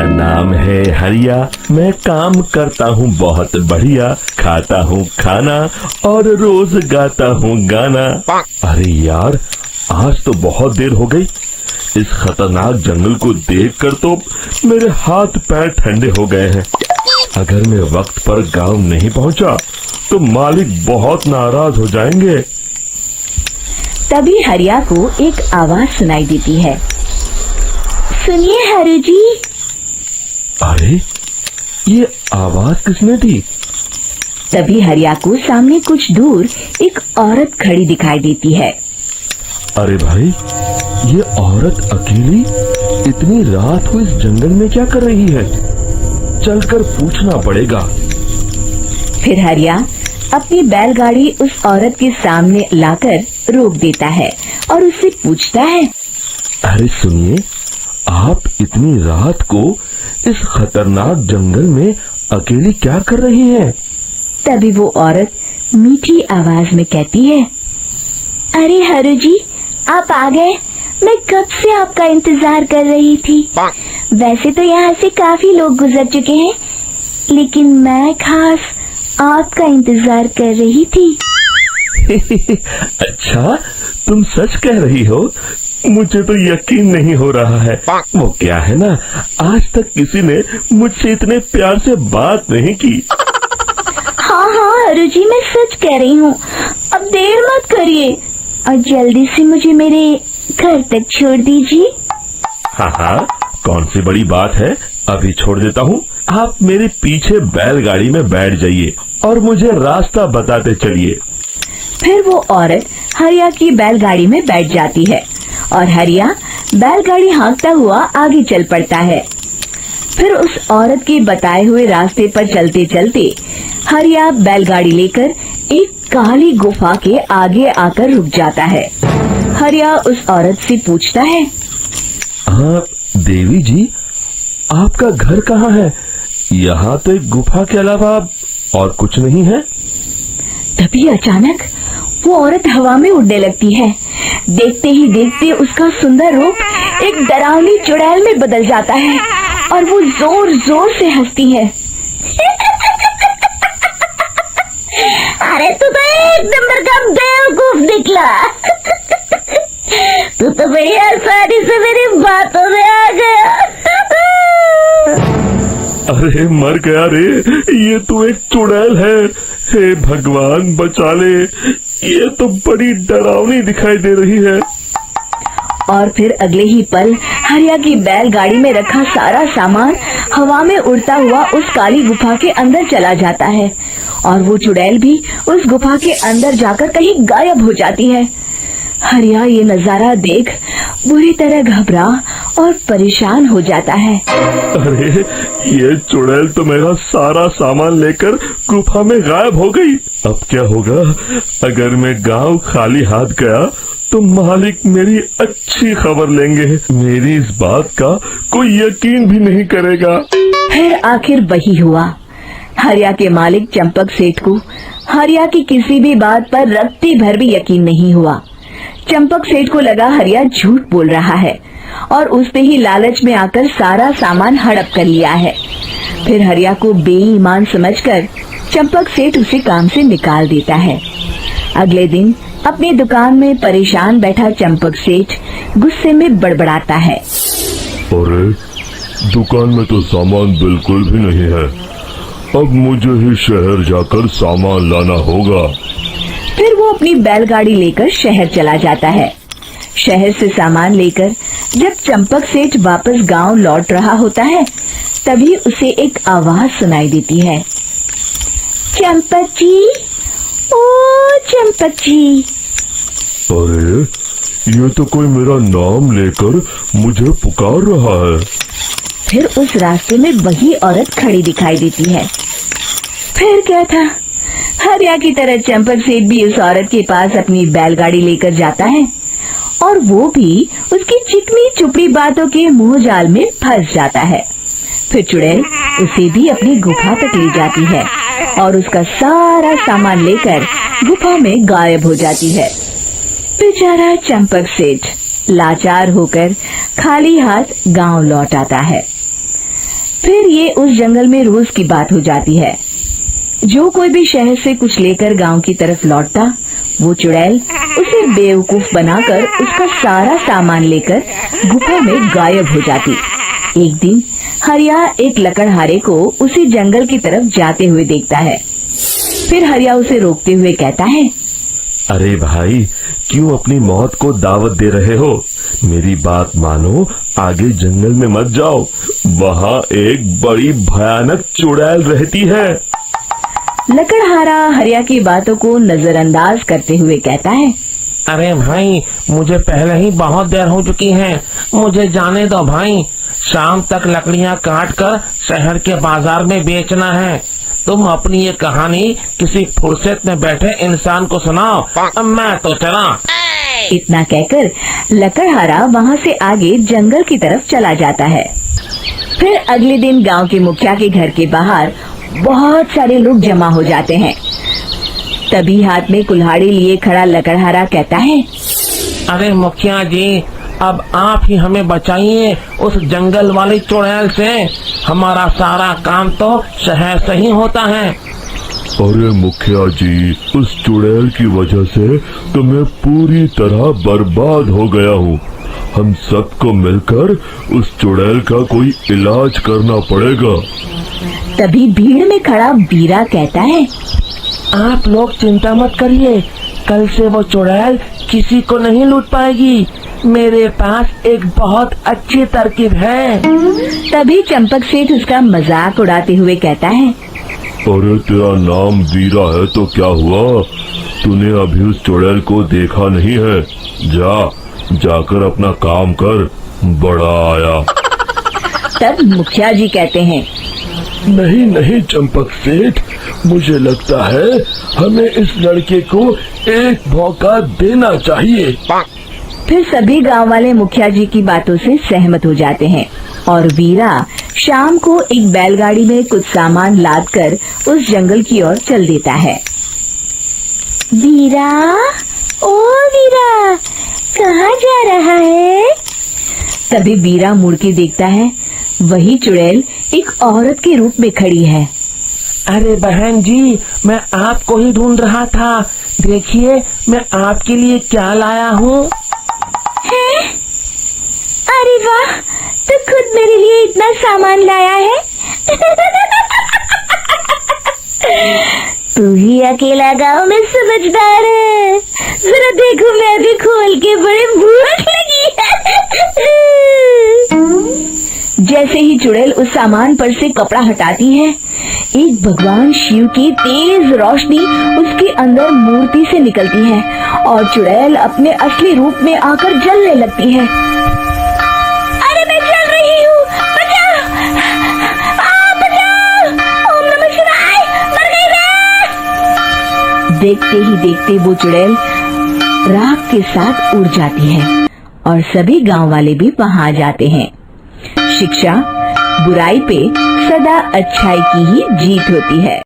मेरा नाम है हरिया, मैं काम करता हूँ बहुत बढ़िया, खाता हूँ खाना और रोज गाता हूँ गाना। अरे यार, आज तो बहुत देर हो गई। इस खतरनाक जंगल को देखकर तो मेरे हाथ पैर ठंडे हो गए हैं। अगर मैं वक्त पर गांव नहीं पहुंचा तो मालिक बहुत नाराज हो जाएंगे। तभी हरिया को एक आवाज सुनाई देती है। सुनिए हरु जी। अरे, ये आवाज किसने दी? तभी हरिया को सामने कुछ दूर एक औरत खड़ी दिखाई देती है। अरे भाई, ये औरत अकेली इतनी रात को इस जंगल में क्या कर रही है? चलकर पूछना पड़ेगा। फिर हरिया अपनी बैलगाड़ी उस औरत के सामने लाकर रोक देता है और उससे पूछता है। अरे सुनिए, आप इतनी रात को इस खतरनाक जंगल में अकेली क्या कर रही हैं? तभी वो औरत मीठी आवाज में कहती है। अरे हरु जी, आप आ गए। मैं कब से आपका इंतजार कर रही थी। वैसे तो यहाँ से काफी लोग गुजर चुके हैं, लेकिन मैं खास आपका इंतजार कर रही थी। अच्छा, तुम सच कह रही हो? मुझे तो यकीन नहीं हो रहा है। वो क्या है ना, आज तक किसी ने मुझसे इतने प्यार से बात नहीं की। हाँ हाँ हरु जी, मैं सच कह रही हूँ। अब देर मत करिए और जल्दी से मुझे मेरे घर तक छोड़ दीजिए। हाँ हाँ, कौन सी बड़ी बात है, अभी छोड़ देता हूँ। आप मेरे पीछे बैलगाड़ी में बैठ जाइए और मुझे रास्ता बताते चलिए। फिर वो औरत हरिया की बैलगाड़ी में बैठ जाती है और हरिया बैलगाड़ी हाँकता हुआ आगे चल पड़ता है। फिर उस औरत के बताए हुए रास्ते पर चलते चलते हरिया बैलगाड़ी लेकर एक काली गुफा के आगे आकर रुक जाता है। हरिया उस औरत से पूछता है। हाँ देवी जी, आपका घर कहाँ है? यहाँ तो एक गुफा के अलावा और कुछ नहीं है। तभी अचानक वो औरत हवा में उड़ने लगती है। देखते ही देखते उसका सुंदर रूप एक डरावनी चुड़ैल में बदल जाता है और वो जोर जोर से हंसती है। अरे तू तो एक नंबर का बेवकूफ निकला। तू तो बड़ी आसानी से मेरी बातों में आ गया। अरे मर गया रे, ये तो एक चुड़ैल है। हे भगवान बचा ले, ये तो बड़ी डरावनी दिखाई दे रही है। और फिर अगले ही पल हरिया की बैलगाड़ी में रखा सारा सामान हवा में उड़ता हुआ उस काली गुफा के अंदर चला जाता है और वो चुड़ैल भी उस गुफा के अंदर जाकर कहीं गायब हो जाती है। हरिया ये नजारा देख बुरी तरह घबरा और परेशान हो जाता है। अरे, ये चुड़ैल तो मेरा सारा सामान लेकर गुफा में गायब हो गई। अब क्या होगा? अगर मैं गांव खाली हाथ गया तो मालिक मेरी अच्छी खबर लेंगे। मेरी इस बात का कोई यकीन भी नहीं करेगा। फिर आखिर वही हुआ। हरिया के मालिक चंपक सेठ को हरिया की किसी भी बात पर रत्ती भर भी यकीन नहीं हुआ। चंपक सेठ को लगा हरिया झूठ बोल रहा है और उसने ही लालच में आकर सारा सामान हड़प कर लिया है। फिर हरिया को बेईमान समझकर चंपक सेठ उसे काम से निकाल देता है। अगले दिन अपनी दुकान में परेशान बैठा चंपक सेठ गुस्से में बड़बड़ाता है। अरे, दुकान में तो सामान बिल्कुल भी नहीं है। अब मुझे ही शहर जाकर सामान लाना होगा। फिर वो अपनी बैलगाड़ी लेकर शहर चला जाता है। शहर से सामान लेकर जब चंपक सेठ वापस गांव लौट रहा होता है, तभी उसे एक आवाज सुनाई देती है। चंपक जी, ओ चंपक जी। अरे, ये तो कोई मेरा नाम लेकर मुझे पुकार रहा है। फिर उस रास्ते में वही औरत खड़ी दिखाई देती है। फिर क्या था, हरिया की तरह चंपक सेठ भी उस औरत के पास अपनी बैलगाड़ी लेकर जाता है और वो भी उसकी चिकनी चुपड़ी बातों के मुंह जाल में फंस जाता है। फिर चुड़ैल उसे भी अपनी गुफा तक ले जाती है और उसका सारा सामान लेकर गुफा में गायब हो जाती है। बेचारा चंपक सेठ लाचार होकर खाली हाथ गांव लौट आता है। फिर ये उस जंगल में रोज की बात हो जाती है। जो कोई भी शहर से कुछ लेकर गांव की तरफ लौटता, वो चुड़ैल उसे बेवकूफ बनाकर उसका सारा सामान लेकर गुफा में गायब हो जाती। एक दिन हरिया एक लकड़हारे को उसी जंगल की तरफ जाते हुए देखता है। फिर हरिया उसे रोकते हुए कहता है, अरे भाई, क्यों अपनी मौत को दावत दे रहे हो? मेरी बात मानो, आगे जंगल में मत जाओ, वहाँ एक बड़ी भयानक चुड़ैल रहती है। लकड़हारा हरिया की बातों को नजरअंदाज करते हुए कहता है, अरे भाई, मुझे पहले ही बहुत देर हो चुकी है, मुझे जाने दो भाई। शाम तक लकड़ियाँ काट कर शहर के बाजार में बेचना है। तुम अपनी ये कहानी किसी फुर्सत में बैठे इंसान को सुनाओ, अब मैं तो चला। इतना कहकर लकड़हारा वहाँ से आगे जंगल की तरफ चला जाता है। फिर अगले दिन गांव के मुखिया के घर के बाहर बहुत सारे लोग जमा हो जाते हैं। तभी हाथ में कुल्हाड़ी लिए खड़ा लकड़हारा कहता है, अरे मुखिया जी, अब आप ही हमें बचाइए उस जंगल वाली चुड़ैल से। हमारा सारा काम तो शहर से ही होता है। अरे मुखिया जी, उस चुड़ैल की वजह से तो मैं पूरी तरह बर्बाद हो गया हूँ। हम सबको मिलकर उस चुड़ैल का कोई इलाज करना पड़ेगा। तभी भीड़ में खड़ा बीरा कहता है, आप लोग चिंता मत करिए, कल से वो चुड़ैल किसी को नहीं लूट पाएगी। मेरे पास एक बहुत अच्छी तरकीब है। तभी चंपक सेठ उसका मजाक उड़ाते हुए कहता है, अरे तेरा नाम वीरा है तो क्या हुआ? तूने अभी उस चुड़ैल को देखा नहीं है? जाकर अपना काम कर, बड़ा आया। तब मुखिया जी कहते हैं, नहीं चंपक सेठ, मुझे लगता है हमें इस लड़के को एक मौका देना चाहिए। फिर सभी गांव वाले मुखिया जी की बातों से सहमत हो जाते हैं और वीरा शाम को एक बैलगाड़ी में कुछ सामान लादकर उस जंगल की ओर चल देता है। वीरा, ओ वीरा, कहाँ जा रहा है? तभी वीरा मुड़ के देखता है, वही चुड़ैल एक औरत के रूप में खड़ी है। अरे बहन जी, मैं आपको ही ढूंढ रहा था। देखिए, मैं आपके लिए क्या लाया हूँ। अरे वाह, तू खुद मेरे लिए इतना सामान लाया है। तू ही अकेला गांव में समझदार है। जरा देखो, मैं भी खोल के, बड़े भूख लगी है। जैसे ही चुड़ैल उस सामान पर से कपड़ा हटाती है, एक भगवान शिव की तेज रोशनी उसके अंदर मूर्ति से निकलती है और चुड़ैल अपने असली रूप में आकर जलने लगती है। अरे मैं जल रही हूँ, बचाओ! बचाओ! ओम नमः शिवाय, मर गई मैं! देखते ही देखते वो चुड़ैल राख के साथ उड़ जाती है और सभी गांव वाले भी वहां आ जाते हैं। शिक्षा बुराई पे सदा अच्छाई की ही जीत होती है।